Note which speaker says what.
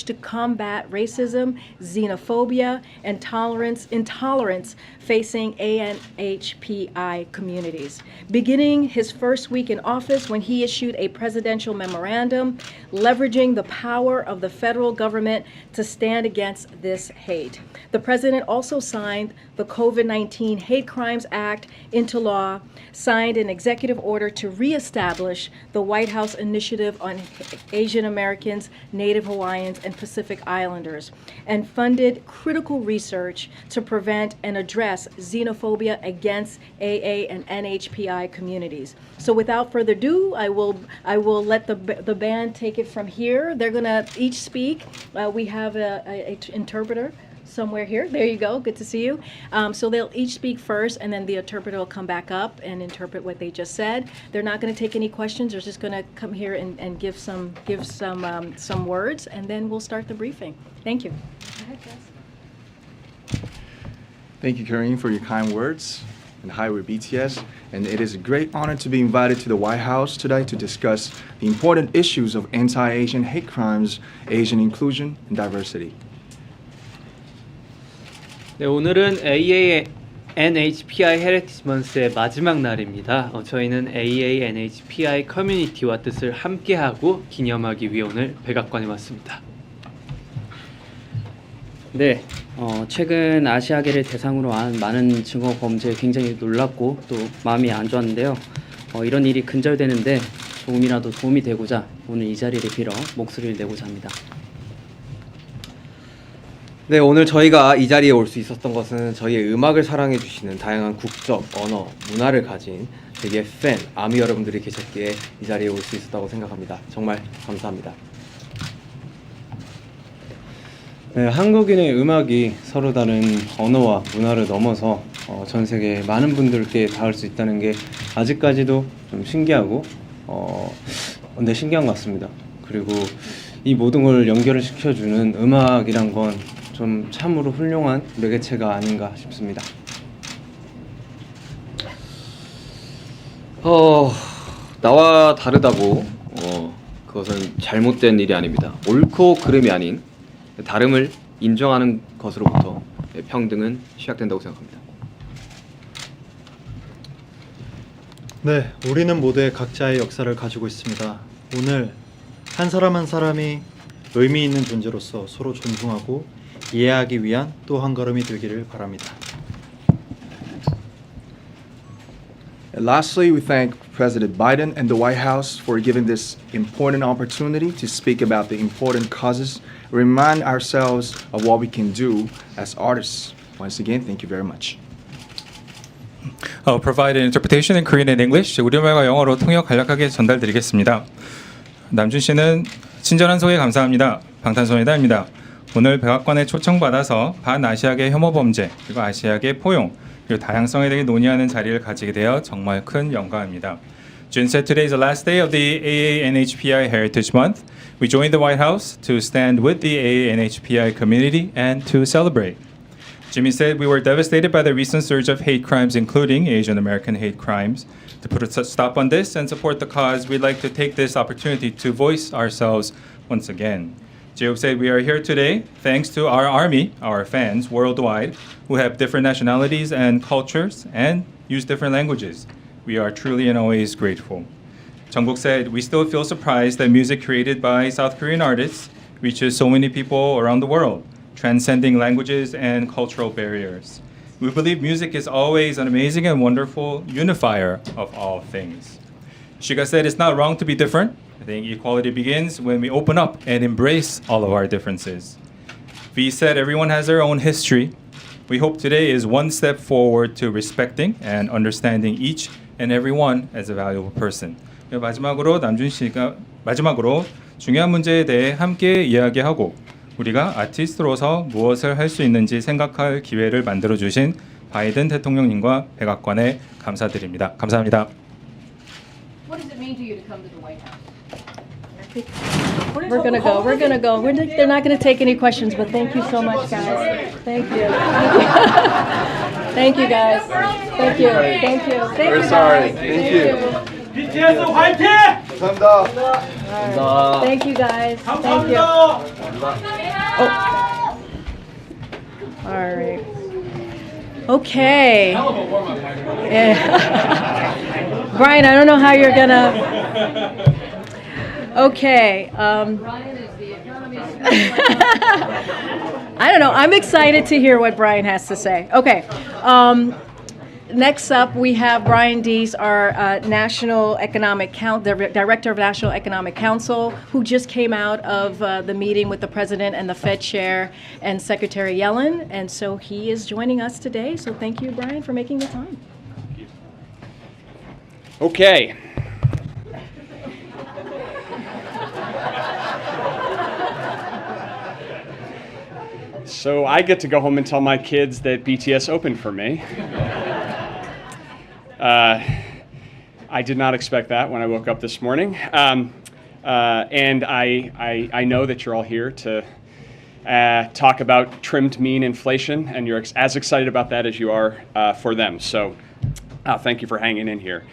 Speaker 1: to combat racism, xenophobia, and intolerance facing ANHPI communities. Beginning his first week in office when he issued a presidential memorandum leveraging the power of the federal government to stand against this hate. The president also signed the COVID-19 Hate Crimes Act into law, signed an executive order to reestablish the White House Initiative on Asian Americans, Native Hawaiians, and Pacific Islanders, and funded critical research to prevent and address xenophobia against AA and NHPI communities. So without further ado, I will let the band take it from here. They're gonna each speak. We have a interpreter somewhere here. There you go. Good to see you. So they'll each speak first, and then the interpreter will come back up and interpret what they just said. They're not going to take any questions. They're just going to come here and give some words, and then we'll start the briefing. Thank you. Go ahead, Jess.
Speaker 2: Thank you, Karine, for your kind words. And hi, we're BTS. And it is a great honor to be invited to the White House today to discuss the important issues of anti-Asian hate crimes, Asian inclusion, and diversity.
Speaker 3: 네, 오늘은 AANHPI 헤리티지 먼스의 마지막 날입니다. 저희는 AANHPI 커뮤니티와 뜻을 함께하고 기념하기 위해 오늘 백악관에 왔습니다.
Speaker 4: 네, 최근 아시아계를 대상으로 한 많은 증오 범죄에 굉장히 놀랍고 또 마음이 안 좋았는데요. 이런 일이 근절되는데 조금이라도 도움이 되고자 오늘 이 자리를 빌어 목소리를 내고자 합니다.
Speaker 5: 네, 오늘 저희가 이 자리에 올 수 있었던 것은 저희의 음악을 사랑해 주시는 다양한 국적, 언어, 문화를 가진 저희의 팬, 아미 여러분들이 계셨기에 이 자리에 올 수 있었다고 생각합니다. 정말 감사합니다.
Speaker 6: 네, 한국인의 음악이 서로 다른 언어와 문화를 넘어서 전 세계 많은 분들께 닿을 수 있다는 게 아직까지도 좀 신기하고 근데 신기한 것 같습니다. 그리고 이 모든 걸 연결을 시켜주는 음악이란 건 좀 참으로 훌륭한 매개체가 아닌가 싶습니다.
Speaker 7: 나와 다르다고 그것은 잘못된 일이 아닙니다. 옳고 그름이 아닌 다름을 인정하는 것으로부터 평등은 시작된다고 생각합니다.
Speaker 8: 네, 우리는 모두의 각자의 역사를 가지고 있습니다. 오늘 한 사람 한 사람이 의미 있는 존재로서 서로 존중하고 이해하기 위한 또 한 걸음이 되기를 바랍니다.
Speaker 2: And lastly, we thank President Biden and the White House for giving this important opportunity to speak about the important causes, remind ourselves of what we can do as artists. Once again, thank you very much.
Speaker 9: Provide an interpretation in Korean and English. 우리말과 영어로 통역 간략하게 전달드리겠습니다. 남준 씨는 친절한 소개 감사합니다. 방탄소년단입니다. 오늘 백악관에 초청받아서 반아시아계 혐오 범죄 그리고 아시아계 포용 그리고 다양성에 대해 논의하는 자리를 가지게 되어 정말 큰 영광입니다. Jun said today is the last day of the AANHPI Heritage Month. We joined the White House to stand with the AANHPI community and to celebrate. Jimmy said we were devastated by the recent surge of hate crimes, including Asian American hate crimes. To put a stop on this and support the cause, we'd like to take this opportunity to voice ourselves once again. Jacob said we are here today thanks to our army, our fans worldwide, who have different nationalities and cultures and use different languages. We are truly and always grateful. Jungkook said we still feel surprised that music created by South Korean artists reaches so many people around the world, transcending languages and cultural barriers. We believe music is always an amazing and wonderful unifier of all things. Shiga said it's not wrong to be different. I think equality begins when we open up and embrace all of our differences. V said everyone has their own history. We hope today is one step forward to respecting and understanding each and every one as a valuable person. 마지막으로 남준 씨가 중요한 문제에 대해 함께 이야기하고 우리가 아티스트로서 무엇을 할 수 있는지 생각할 기회를 만들어 주신 바이든 대통령님과 백악관에 감사드립니다. 감사합니다.
Speaker 1: What does it mean to you to come to the White House? We're gonna go. They're not gonna take any questions, but thank you so much, guys. Thank you. Thank you, guys. Thank you. Thank you. Thank you, guys. Thank you.
Speaker 10: BTS 화이팅!
Speaker 2: 감사합니다.
Speaker 1: Thank you, guys. Thank you. Oh. All right. Okay. Yeah. Brian, I don't know how you're gonna. Okay. I don't know. I'm excited to hear what Brian has to say. Okay. Next up, we have Brian Dees, our Director of National Economic Council, who just came out of the meeting with the President and the Fed Chair and Secretary Yellen, and so he is joining us today. So thank you, Brian, for making the time.
Speaker 10: Okay. So I get to go home and tell my kids that BTS opened for me. I did not expect that when I woke up this morning. And I know that you're all here to talk about trimmed mean inflation, and you're as excited about that as you are for them. So thank you for hanging in here.